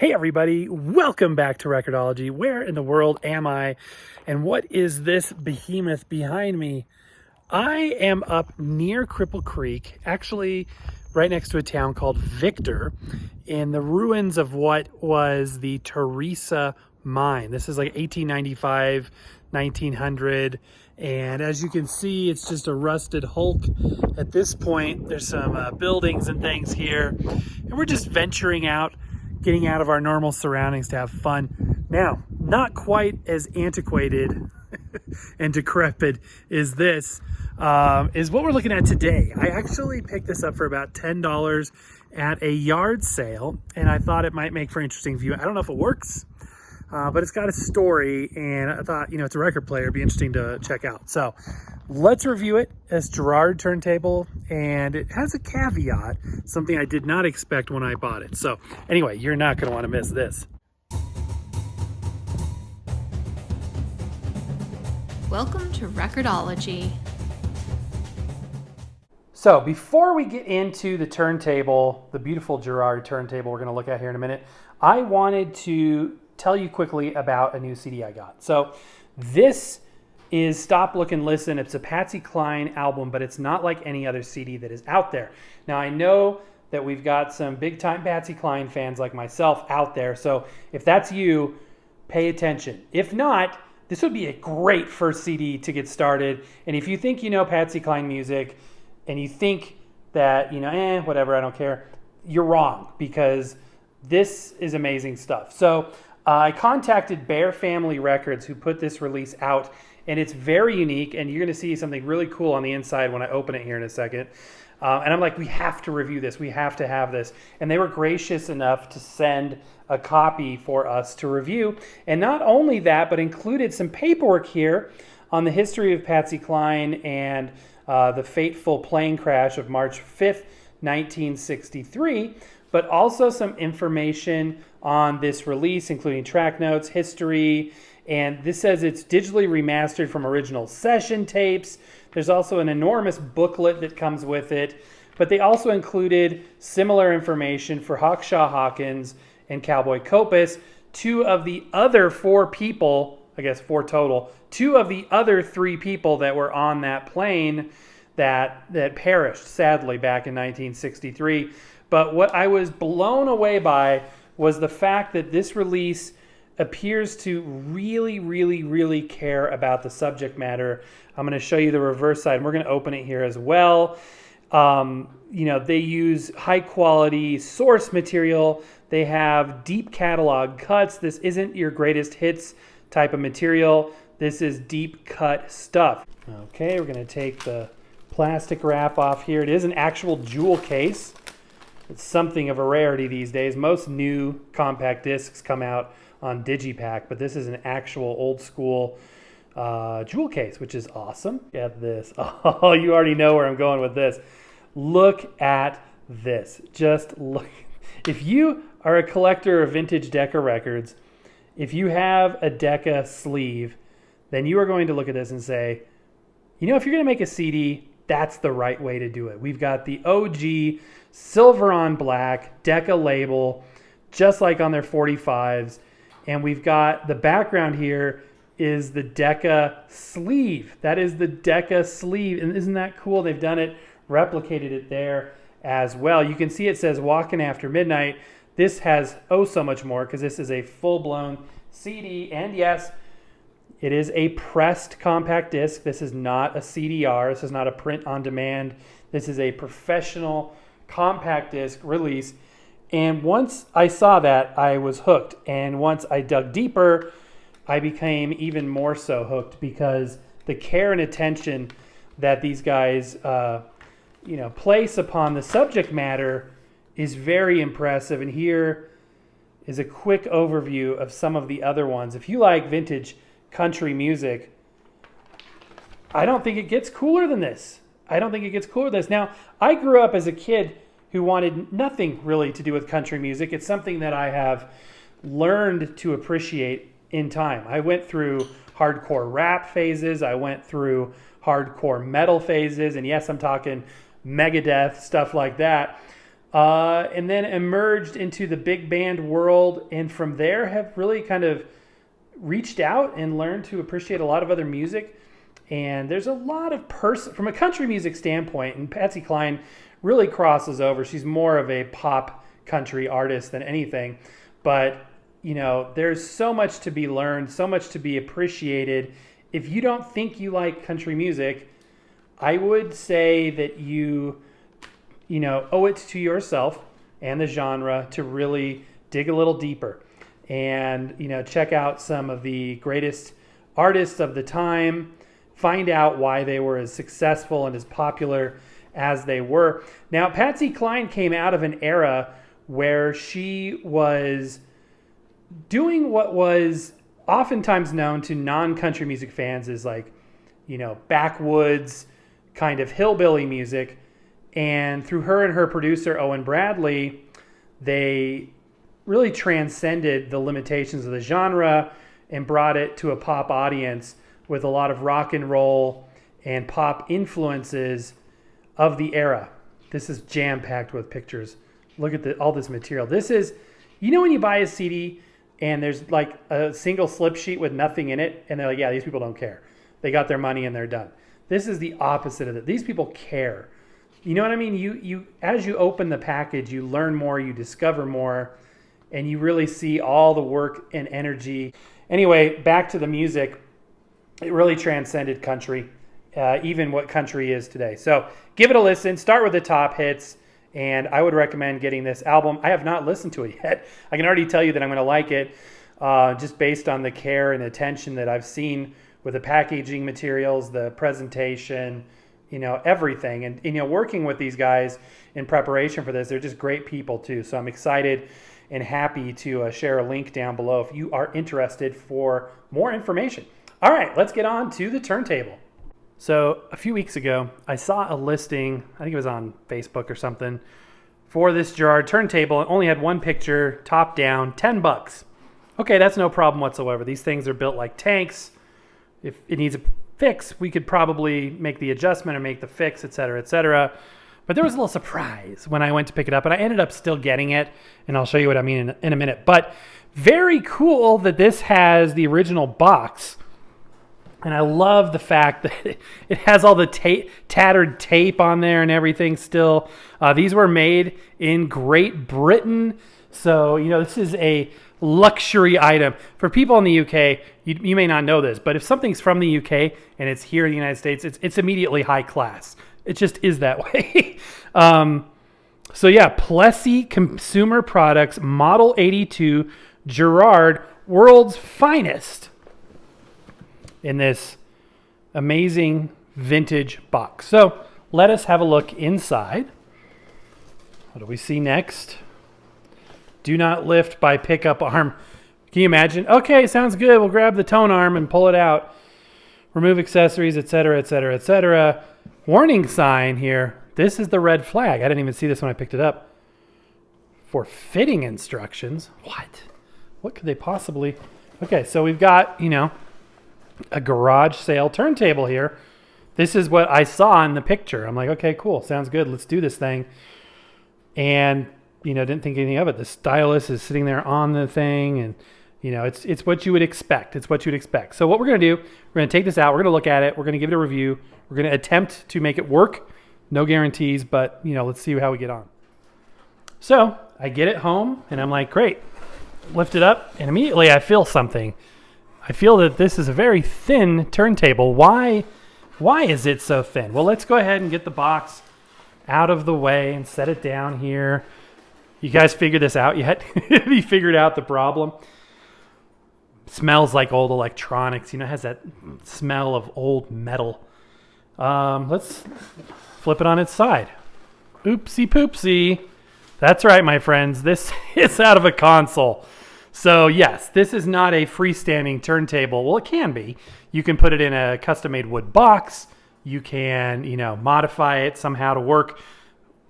Hey everybody, welcome back to Record-ology. Where in the world am I? And what is this behemoth behind me? I am up near Cripple Creek, actually right next to a town called Victor, in the ruins of what was the Teresa mine. This is like 1895, 1900. And as you can see, it's just a rusted hulk at this point. There's some buildings and things here. And we're just venturing out, getting out of our normal surroundings to have fun. Now, not quite as antiquated and decrepit as this is what we're looking at today. I actually picked this up for about $10 at a yard sale, and I thought it might make for interesting view. I don't know if it works, but it's got a story, and I thought, you know, it's a record player, it'd be interesting to check out. So let's review it. It's Garrard turntable, and it has a caveat, something I did not expect when I bought it. So anyway, you're not going to want to miss this. Welcome to Record-ology. So before we get into the turntable, the beautiful Garrard turntable we're going to look at here in a minute, I wanted to tell you quickly about a new CD I got. So this is Stop, Look, and Listen. It's a Patsy Cline album, but it's not like any other CD that is out there. Now, I know that we've got some big-time Patsy Cline fans like myself out there, so if that's you, pay attention. If not, this would be a great first CD to get started. And if you think you know Patsy Cline music and you think that, you know, whatever, I don't care, you're wrong, because this is amazing stuff. So I contacted Bear Family Records, who put this release out, and it's very unique, and you're going to see something really cool on the inside when I open it here in a second. And I'm like, we have to review this. We have to have this. And they were gracious enough to send a copy for us to review. And not only that, but included some paperwork here on the history of Patsy Cline and the fateful plane crash of March 5th, 1963, but also some information on this release, including track notes, history, and this says it's digitally remastered from original session tapes. There's also an enormous booklet that comes with it, but they also included similar information for Hawkshaw Hawkins and Cowboy Copas, two of the other four people, I guess four total, two of the other three people that were on that plane that perished, sadly, back in 1963. But what I was blown away by was the fact that this release appears to really care about the subject matter. I'm going to show you the reverse side, and we're going to open it here as well. You know, they use high quality source material. They have deep catalog cuts. This isn't your greatest hits type of material. This is deep cut stuff. Okay, we're going to take the plastic wrap off here. It is an actual jewel case. It's something of a rarity these days. Most new compact discs come out on Digipack, but this is an actual old school jewel case, which is awesome. Get this. Oh, you already know where I'm going with this. Look at this. Just look. If you are a collector of vintage Decca records, if you have a Decca sleeve, then you are going to look at this and say, you know, if you're going to make a CD, that's the right way to do it. We've got the OG silver on black Decca label, just like on their 45s. And we've got the background here is the Decca sleeve. That is the Decca sleeve. And isn't that cool? They've done it, replicated it there as well. You can see it says Walking After Midnight. This has so much more, because this is a full-blown CD. And yes, it is a pressed compact disc. This is not a CDR. This is not a print on demand. This is a professional compact disc release. And once I saw that, I was hooked. And once I dug deeper, I became even more so hooked, because the care and attention that these guys place upon the subject matter is very impressive. And here is a quick overview of some of the other ones. If you like vintage country music, I don't think it gets cooler than this. Now, I grew up as a kid who wanted nothing really to do with country music. It's something that I have learned to appreciate in time. I went through hardcore rap phases. I went through hardcore metal phases. And yes, I'm talking Megadeth, stuff like that. and then emerged into the big band world, and from there have really kind of reached out and learned to appreciate a lot of other music. And there's a lot of from a country music standpoint, and Patsy Cline really crosses over. She's more of a pop country artist than anything, but there's so much to be learned, so much to be appreciated. If you don't think you like country music, I would say that you owe it to yourself and the genre to really dig a little deeper and, check out some of the greatest artists of the time, find out why they were as successful and as popular as they were. Now, Patsy Cline came out of an era where she was doing what was oftentimes known to non-country music fans as backwoods kind of hillbilly music. And through her and her producer, Owen Bradley, they really transcended the limitations of the genre and brought it to a pop audience with a lot of rock and roll and pop influences of the era. This is jam-packed with pictures. Look at all this material. This is, when you buy a CD and there's like a single slip sheet with nothing in it, and they're like, yeah, these people don't care. They got their money and they're done. This is the opposite of it. These people care. You know what I mean? You as you open the package, you learn more, you discover more, and you really see all the work and energy. Anyway, back to the music. It really transcended country, even what country is today. So give it a listen. Start with the top hits, and I would recommend getting this album. I have not listened to it yet. I can already tell you that I'm going to like it just based on the care and attention that I've seen with the packaging materials, the presentation, everything. And working with these guys in preparation for this, they're just great people too. So I'm excited and happy to share a link down below if you are interested for more information. All right, let's get on to the turntable. So a few weeks ago, I saw a listing, I think it was on Facebook or something, for this Garrard turntable. It only had one picture, top down, $10. Okay, that's no problem whatsoever. These things are built like tanks. If it needs a fix, we could probably make the adjustment or make the fix, et cetera, et cetera. But there was a little surprise when I went to pick it up, and I ended up still getting it, and I'll show you what I mean in a minute. But very cool that this has the original box. And I love the fact that it has all the tattered tape on there and everything still. These were made in Great Britain. So, this is a luxury item. For people in the UK, you may not know this, but if something's from the UK and it's here in the United States, it's immediately high class. It just is that way. So yeah, Plessy Consumer Products, Model 82, Garrard, world's finest, in this amazing vintage box. So let us have a look inside. What do we see next? Do not lift by pickup arm. Can you imagine? Okay, sounds good. We'll grab the tone arm and pull it out. Remove accessories, etc., etc., etc. Warning sign here. This is the red flag. I didn't even see this when I picked it up. For fitting instructions. What could they possibly... Okay, so we've got, a garage sale turntable here. This is what I saw in the picture. I'm like, okay, cool. Sounds good. Let's do this thing. And, didn't think anything of it. The stylus is sitting there on the thing, and, it's what you would expect. It's what you'd expect. So what we're going to do, we're going to take this out. We're going to look at it. We're going to give it a review. We're going to attempt to make it work. No guarantees, but, let's see how we get on. So I get it home, and I'm like, great. Lift it up, and immediately I feel something. I feel that this is a very thin turntable. Why is it so thin? Well, let's go ahead and get the box out of the way and set it down here. You guys figured this out yet? Have you figured out the problem? It smells like old electronics. It has that smell of old metal. Let's flip it on its side. Oopsie poopsie. That's right, my friends. This is out of a console. So yes, this is not a freestanding turntable. Well, it can be. You can put it in a custom-made wood box. You can, modify it somehow to work,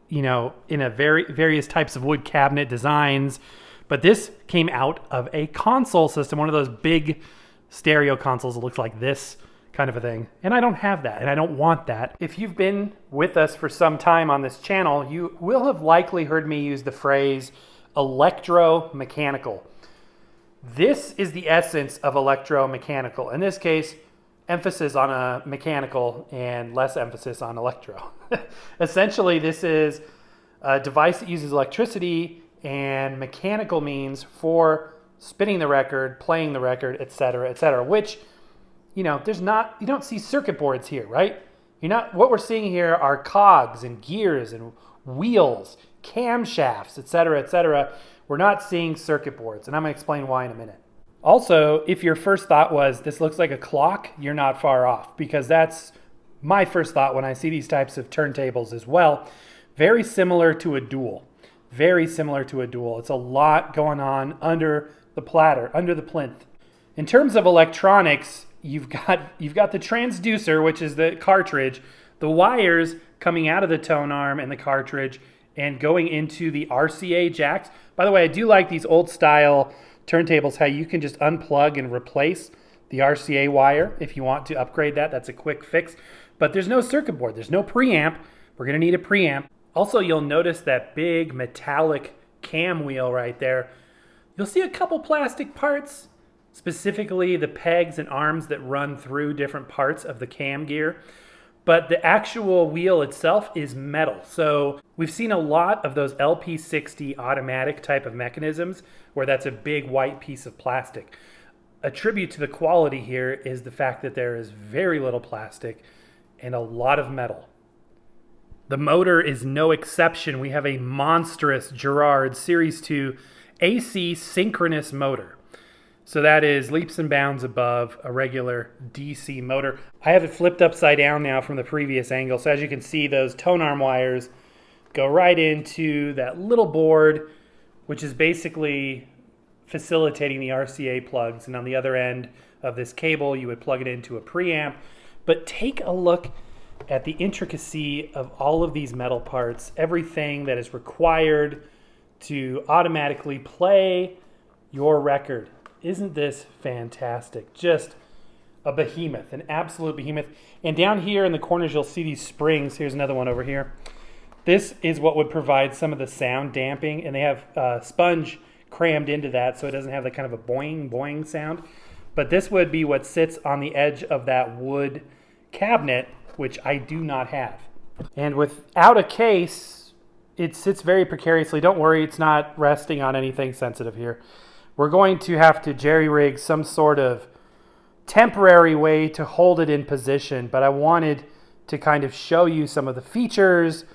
in a various types of wood cabinet designs. But this came out of a console system, one of those big stereo consoles that looks like this, kind of a thing. And I don't have that, and I don't want that. If you've been with us for some time on this channel, you will have likely heard me use the phrase electromechanical. This is the essence of electromechanical. In this case, emphasis on a mechanical and less emphasis on electro. Essentially, this is a device that uses electricity, and mechanical means for spinning the record, playing the record, etc., which, you know, you don't see circuit boards here, right? What we're seeing here are cogs and gears and wheels, camshafts, etc. We're not seeing circuit boards, and I'm going to explain why in a minute. Also, if your first thought was, this looks like a clock, you're not far off, because that's my first thought when I see these types of turntables as well. Very similar to a dual. Very similar to a dual. It's a lot going on under the platter, under the plinth. In terms of electronics, you've got the transducer, which is the cartridge, the wires coming out of the tone arm and the cartridge and going into the RCA jacks. By the way, I do like these old style turntables, how you can just unplug and replace the RCA wire if you want to upgrade that. That's a quick fix. But there's no circuit board. There's no preamp. We're going to need a preamp. Also, you'll notice that big metallic cam wheel right there. You'll see a couple plastic parts, specifically the pegs and arms that run through different parts of the cam gear. But the actual wheel itself is metal. So we've seen a lot of those LP60 automatic type of mechanisms where that's a big white piece of plastic. A tribute to the quality here is the fact that there is very little plastic and a lot of metal. The motor is no exception. We have a monstrous Garrard Series 2 AC synchronous motor. So that is leaps and bounds above a regular DC motor. I have it flipped upside down now from the previous angle. So as you can see, those tone arm wires go right into that little board, which is basically facilitating the RCA plugs. And on the other end of this cable, you would plug it into a preamp. But take a look at the intricacy of all of these metal parts, everything that is required to automatically play your record. Isn't this fantastic? Just a behemoth, an absolute behemoth. And down here in the corners, you'll see these springs. Here's another one over here. This is what would provide some of the sound damping, and they have sponge crammed into that so it doesn't have that kind of a boing, boing sound. But this would be what sits on the edge of that wood cabinet, which I do not have. And without a case, it sits very precariously. Don't worry, it's not resting on anything sensitive here. We're going to have to jerry-rig some sort of temporary way to hold it in position, but I wanted to kind of show you some of the features,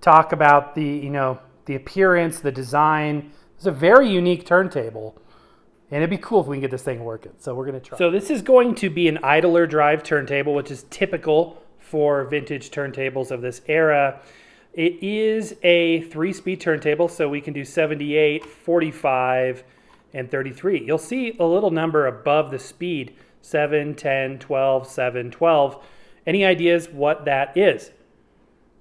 talk about the appearance, the design. It's a very unique turntable, and it'd be cool if we can get this thing working. So we're going to try. So this is going to be an idler drive turntable, which is typical for vintage turntables of this era. It is a 3-speed turntable, so we can do 78, 45, and 33. You'll see a little number above the speed, 7, 10, 12, 7, 12. Any ideas what that is?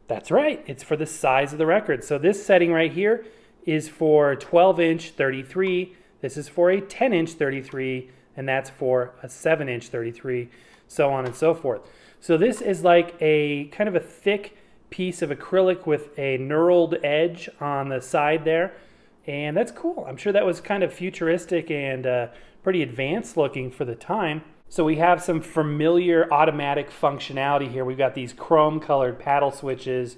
That's right, it's for the size of the record. So this setting right here is for 12-inch 33. This is for a 10-inch 33, and that's for a 7-inch 33, so on and so forth. So this is like a kind of a thick piece of acrylic with a knurled edge on the side there. And that's cool. I'm sure that was kind of futuristic and pretty advanced looking for the time. So we have some familiar automatic functionality here. We've got these chrome colored paddle switches.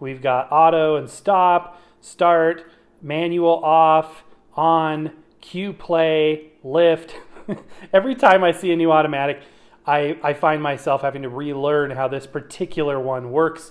We've got auto and stop, start, manual off, on, cue play, lift. Every time I see a new automatic, I find myself having to relearn how this particular one works.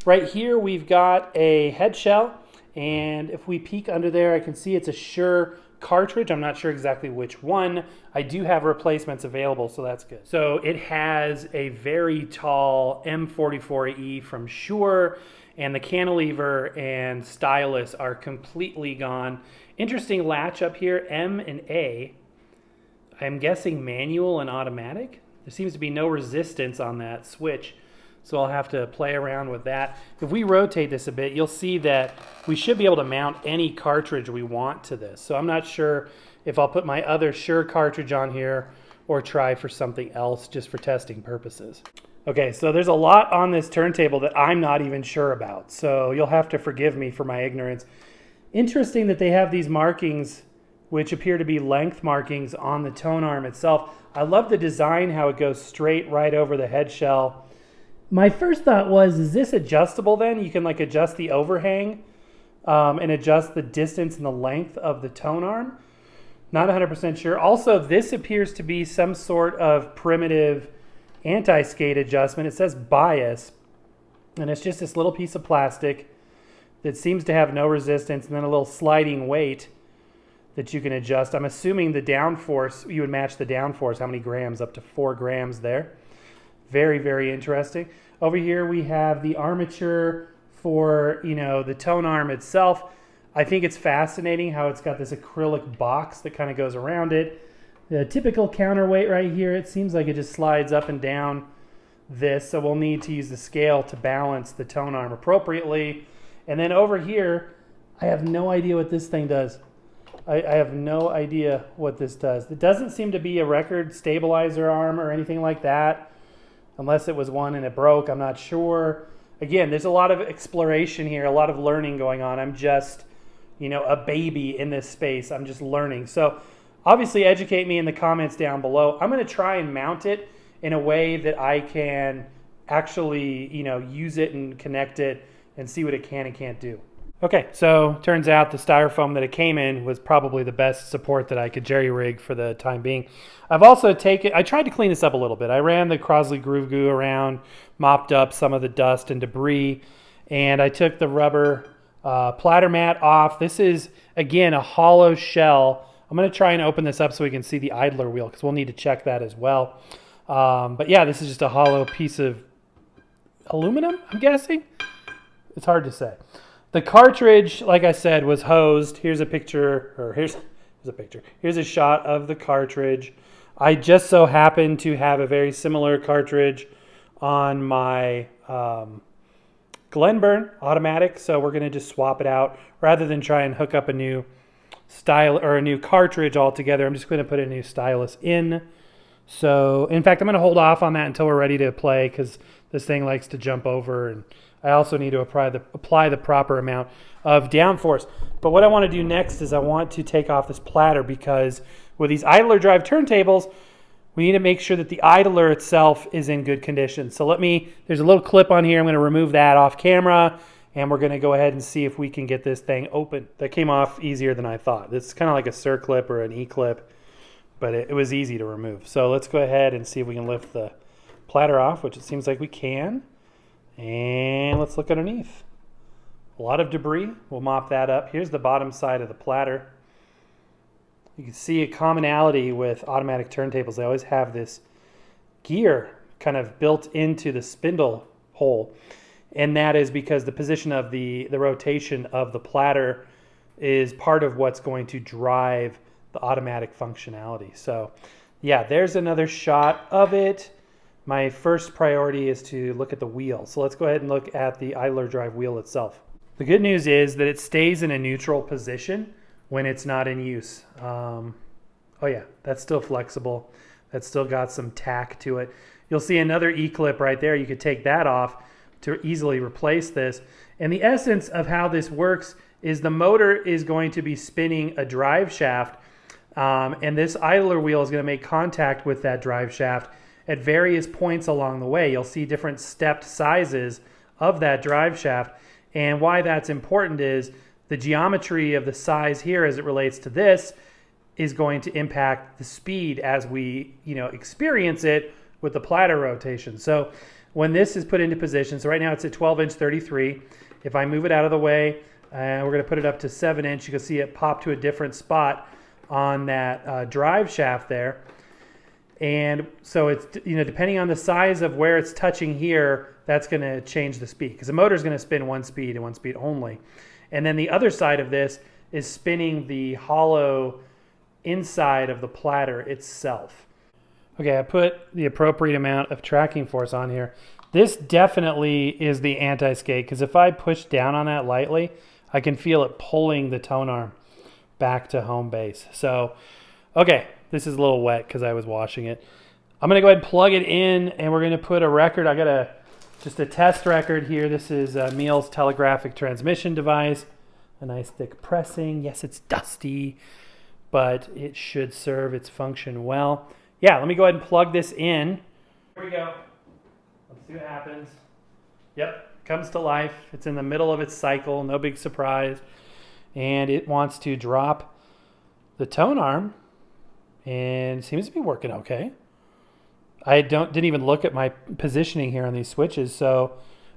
Right here we've got a head shell, and if we peek under there, I can see it's a Shure cartridge. I'm not sure exactly which one. I do have replacements available, so that's good. So it has a very tall M44E from Shure, and the cantilever and stylus are completely gone. Interesting latch up here, M and A. I'm guessing manual and automatic. There seems to be no resistance on that switch, so I'll have to play around with that. If we rotate this a bit, you'll see that we should be able to mount any cartridge we want to this. So I'm not sure if I'll put my other Shure cartridge on here or try for something else just for testing purposes. Okay, so there's a lot on this turntable that I'm not even sure about, so you'll have to forgive me for my ignorance. Interesting that they have these markings which appear to be length markings on the tone arm itself. I love the design, how it goes straight right over the head shell. My first thought was, is this adjustable then? You can like adjust the overhang and adjust the distance and the length of the tone arm. Not 100% sure. Also, this appears to be some sort of primitive anti-skate adjustment. It says bias, and it's just this little piece of plastic that seems to have no resistance, and then a little sliding weight that you can adjust. I'm assuming the downforce, you would match the downforce, how many grams, up to 4 grams there. Very, very interesting. Over here we have the armature for, the tone arm itself. I think it's fascinating how it's got this acrylic box that kind of goes around it. The typical counterweight right here, it seems like it just slides up and down this, so we'll need to use the scale to balance the tone arm appropriately. And then over here, I have no idea what this thing does. I have no idea what this does. It doesn't seem to be a record stabilizer arm or anything like that, unless it was one and it broke. I'm not sure. Again, there's a lot of exploration here, a lot of learning going on. I'm just, a baby in this space. I'm just learning. So obviously educate me in the comments down below. I'm going to try and mount it in a way that I can actually, use it and connect it and see what it can and can't do. Okay, so turns out the styrofoam that it came in was probably the best support that I could jerry-rig for the time being. I've also I tried to clean this up a little bit. I ran the Crosley Groove Goo around, mopped up some of the dust and debris, and I took the rubber platter mat off. This is, again, a hollow shell. I'm going to try and open this up so we can see the idler wheel, because we'll need to check that as well. But yeah, this is just a hollow piece of aluminum, I'm guessing. It's hard to say. The cartridge, like I said, was hosed. Here's a picture, or here's a picture. Here's a shot of the cartridge. I just so happen to have a very similar cartridge on my Glenburn automatic, so we're going to just swap it out rather than try and hook up a new style or a new cartridge altogether. I'm just going to put a new stylus in. So, in fact, I'm going to hold off on that until we're ready to play, because this thing likes to jump over, and I also need to apply the proper amount of downforce. But what I want to do next is I want to take off this platter, because with these idler drive turntables, we need to make sure that the idler itself is in good condition. So there's a little clip on here. I'm going to remove that off camera, and we're going to go ahead and see if we can get this thing open. That came off easier than I thought. It's kind of like a circlip or an E-clip, but it was easy to remove. So let's go ahead and see if we can lift the platter off, which it seems like we can. And let's look underneath. A lot of debris. We'll mop that up. Here's the bottom side of the platter. You can see a commonality with automatic turntables. They always have this gear kind of built into the spindle hole. And that is because the position of the rotation of the platter is part of what's going to drive the automatic functionality. So yeah, there's another shot of it. My first priority is to look at the wheel. So let's go ahead and look at the idler drive wheel itself. The good news is that it stays in a neutral position when it's not in use. Oh yeah, that's still flexible. That's still got some tack to it. You'll see another E-clip right there. You could take that off to easily replace this. And the essence of how this works is the motor is going to be spinning a drive shaft, and this idler wheel is going to make contact with that drive shaft at various points along the way. You'll see different stepped sizes of that drive shaft. And why that's important is the geometry of the size here as it relates to this is going to impact the speed as we experience it with the platter rotation. So when this is put into position, so right now it's at 12-inch 33. If I move it out of the way, we're going to put it up to 7-inch. You can see it pop to a different spot on that drive shaft there. And so it's, depending on the size of where it's touching here, that's going to change the speed, because the motor is going to spin one speed and one speed only. And then the other side of this is spinning the hollow inside of the platter itself. Okay, I put the appropriate amount of tracking force on here. This definitely is the anti-skate, because if I push down on that lightly, I can feel it pulling the tone arm back to home base. So, okay, This is a little wet because I was washing it. I'm going to go ahead and plug it in, and we're going to put a record. I got just a test record here. This is Meal's telegraphic transmission device. A nice thick pressing. Yes, it's dusty, but it should serve its function well. Yeah, let me go ahead and plug this in. Here we go. Let's see what happens. Yep, comes to life. It's in the middle of its cycle. No big surprise. And it wants to drop the tone arm, and it seems to be working okay. I didn't even look at my positioning here on these switches. So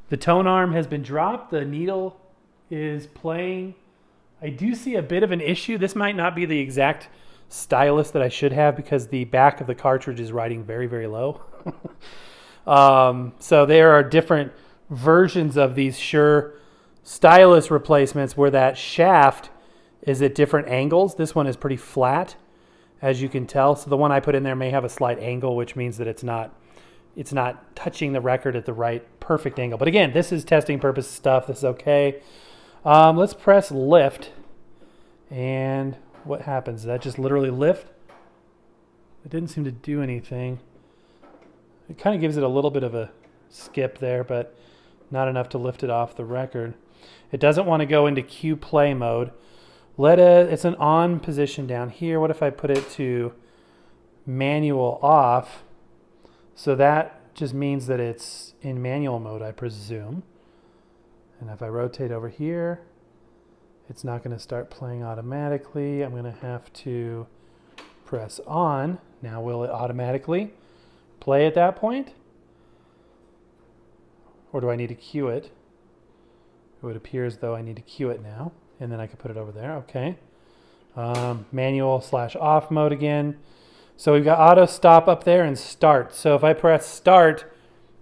the tone arm has been dropped. The needle is playing. I do see a bit of an issue. This might not be the exact stylus that I should have because the back of the cartridge is riding very, very low. So there are different versions of these Shure stylus replacements where that shaft is at different angles. This one is pretty flat, as you can tell. So the one I put in there may have a slight angle, which means that it's not touching the record at the right perfect angle. But again, this is testing purpose stuff. This is okay. Let's press lift. And what happens? Does that just literally lift? It didn't seem to do anything. It kind of gives it a little bit of a skip there, but not enough to lift it off the record. It doesn't want to go into Q play mode. It's an on position down here. What if I put it to manual off? So that just means that it's in manual mode, I presume. And if I rotate over here, it's not going to start playing automatically. I'm going to have to press on. Now will it automatically play at that point? Or do I need to cue it? It would appear as though I need to cue it now. And then I can put it over there. Okay. Manual/off mode again. So we've got auto stop up there and start. So if I press start,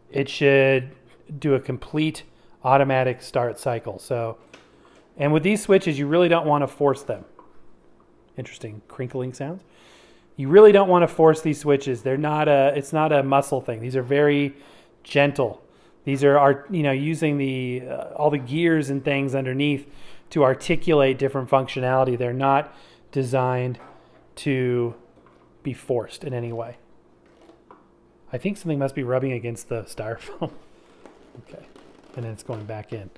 it should do a complete automatic start cycle. So, and with these switches, you really don't want to force them. Interesting crinkling sounds. You really don't want to force these switches. It's not a muscle thing. These are very gentle. These are using all the gears and things underneath to articulate different functionality. They're not designed to be forced in any way. I think something must be rubbing against the styrofoam. Okay, and then it's going back in.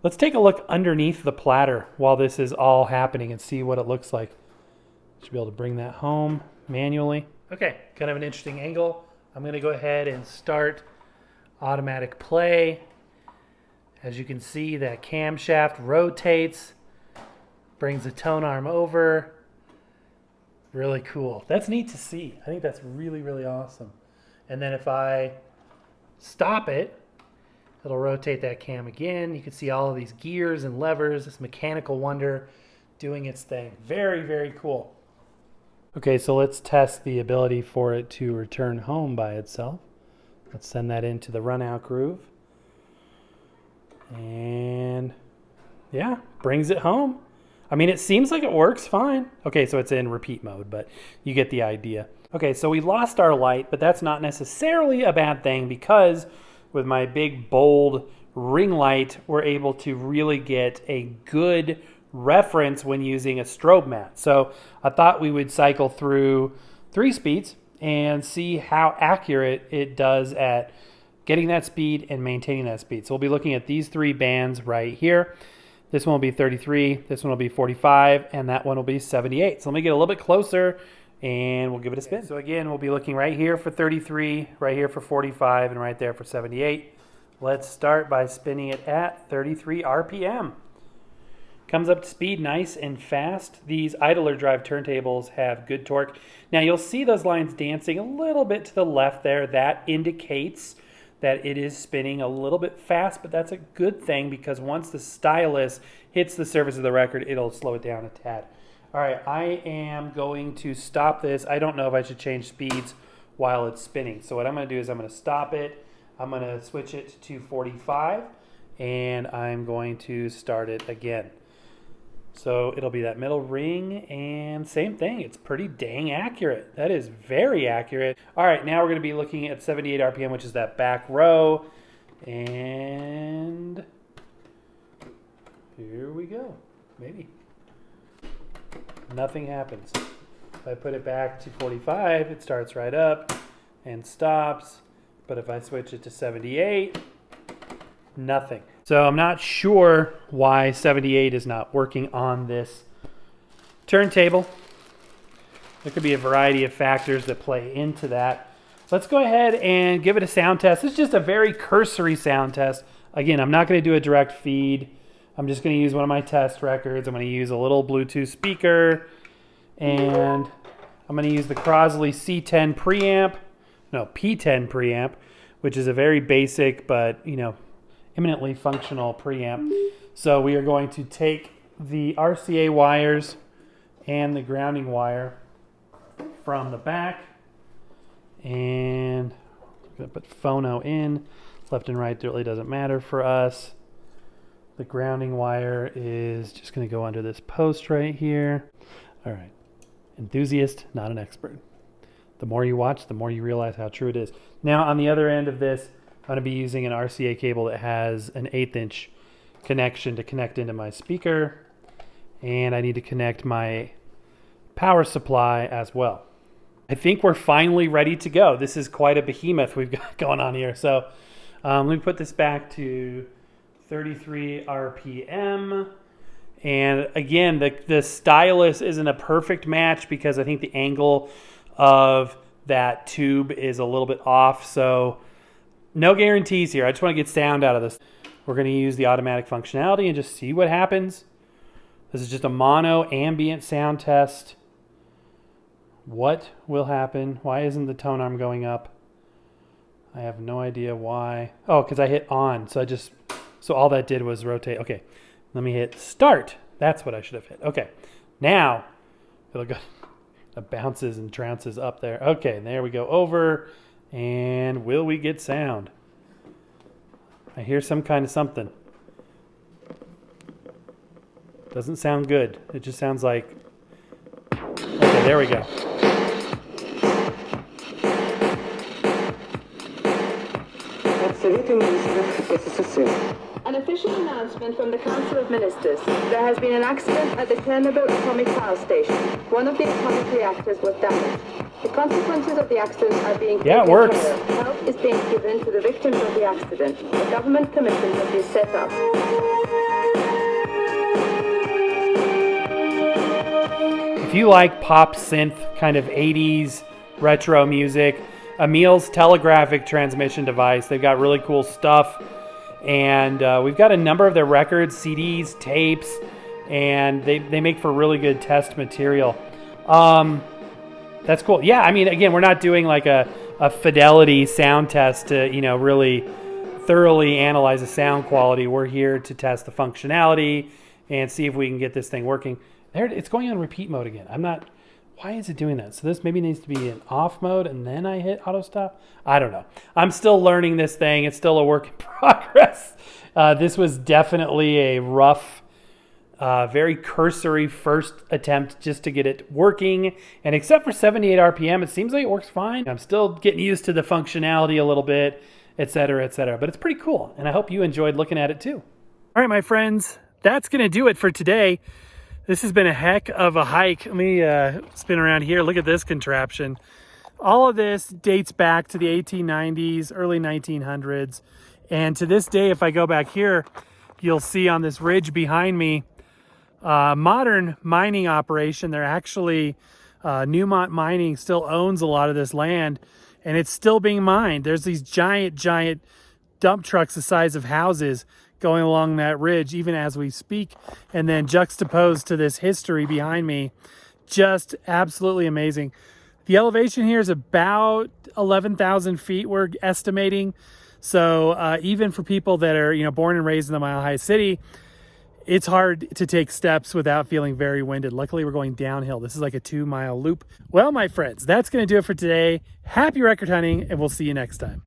Let's take a look underneath the platter while this is all happening and see what it looks like. Should be able to bring that home manually. Okay, kind of an interesting angle. I'm going to go ahead and start automatic play. As you can see, that camshaft rotates, brings the tone arm over. Really cool. That's neat to see. I think that's really, really awesome. And then if I stop it, it'll rotate that cam again. You can see all of these gears and levers, this mechanical wonder doing its thing. Very, very cool. Okay, so let's test the ability for it to return home by itself. Let's send that into the run out groove. And yeah, brings it home. I mean, it seems like it works fine. Okay, so it's in repeat mode, but you get the idea. Okay, so we lost our light, but that's not necessarily a bad thing because with my big, bold ring light, we're able to really get a good reference when using a strobe mat. So I thought we would cycle through 3 speeds and see how accurate it does at getting that speed and maintaining that speed. So we'll be looking at these 3 bands right here. This one will be 33, this one will be 45, and that one will be 78. So let me get a little bit closer and we'll give it a spin. Okay, so again, we'll be looking right here for 33, right here for 45, and right there for 78. Let's start by spinning it at 33 RPM. Comes up to speed nice and fast. These idler drive turntables have good torque. Now you'll see those lines dancing a little bit to the left there. That indicates that it is spinning a little bit fast, but that's a good thing because once the stylus hits the surface of the record, it'll slow it down a tad. All right, I am going to stop this. I don't know if I should change speeds while it's spinning. So what I'm going to do is I'm going to stop it. I'm going to switch it to 45, and I'm going to start it again. So it'll be that middle ring, and same thing. It's pretty dang accurate. That is very accurate. All right, now we're going to be looking at 78 RPM, which is that back row. And here we go. Maybe. Nothing happens. If I put it back to 45, it starts right up and stops. But if I switch it to 78, nothing. So I'm not sure why 78 is not working on this turntable. There could be a variety of factors that play into that. Let's go ahead and give it a sound test. This is just a very cursory sound test. Again, I'm not going to do a direct feed. I'm just going to use one of my test records. I'm going to use a little Bluetooth speaker, and I'm going to use the Crosley C10 preamp, no, P10 preamp, which is a very basic but, eminently functional preamp. So we are going to take the RCA wires and the grounding wire from the back, and I'm going to put phono in. Left and right really doesn't matter for us. The grounding wire is just going to go under this post right here. All right. Enthusiast, not an expert. The more you watch, the more you realize how true it is. Now, on the other end of this, I'm going to be using an RCA cable that has an 1/8" connection to connect into my speaker. And I need to connect my power supply as well. I think we're finally ready to go. This is quite a behemoth we've got going on here. So let me put this back to 33 RPM. And again, the stylus isn't a perfect match because I think the angle of that tube is a little bit off. So no guarantees here. I just want to get sound out of this. We're going to use the automatic functionality and just see what happens. This is just a mono ambient sound test. What will happen? Why isn't the tone arm going up? I have no idea why. Oh, because I hit on. So all that did was rotate. Okay, let me hit start. That's what I should have hit. Okay, now it'll go. It bounces and trounces up there. Okay, there we go over. And will we get sound? I hear some kind of something. Doesn't sound good. It just sounds like... Okay, there we go. An official announcement from the Council of Ministers. There has been an accident at the Turntable atomic power station. One of the atomic reactors was damaged. The consequences of the accident are being taken it works. care of. Help is being given to the victims of the accident. A government commission has been set up. If you like pop synth kind of 80s retro music, Emil's telegraphic transmission device, they've got really cool stuff. And we've got a number of their records, CDs, tapes, and they make for really good test material. That's cool. Yeah, I mean, again, we're not doing like a fidelity sound test to, really thoroughly analyze the sound quality. We're here to test the functionality and see if we can get this thing working. There, it's going on repeat mode again. Why is it doing that? So this maybe needs to be in off mode and then I hit auto stop. I don't know. I'm still learning this thing. It's still a work in progress. This was definitely a rough, very cursory first attempt just to get it working. And except for 78 RPM, it seems like it works fine. I'm still getting used to the functionality a little bit, et cetera, et cetera. But it's pretty cool. And I hope you enjoyed looking at it too. All right, my friends, that's going to do it for today. This has been a heck of a hike. Let me spin around here. Look at this contraption. All of this dates back to the 1890s, early 1900s. And to this day, if I go back here, you'll see on this ridge behind me, modern mining operation. They're actually, Newmont Mining still owns a lot of this land, and it's still being mined. There's these giant dump trucks the size of houses going along that ridge even as we speak, and then juxtaposed to this history behind me, just absolutely amazing. The elevation here is about 11,000 feet we're estimating. So even for people that are born and raised in the Mile High City, it's hard to take steps without feeling very winded. Luckily, we're going downhill. This is like a 2-mile loop. Well, my friends, that's going to do it for today. Happy record hunting, and we'll see you next time.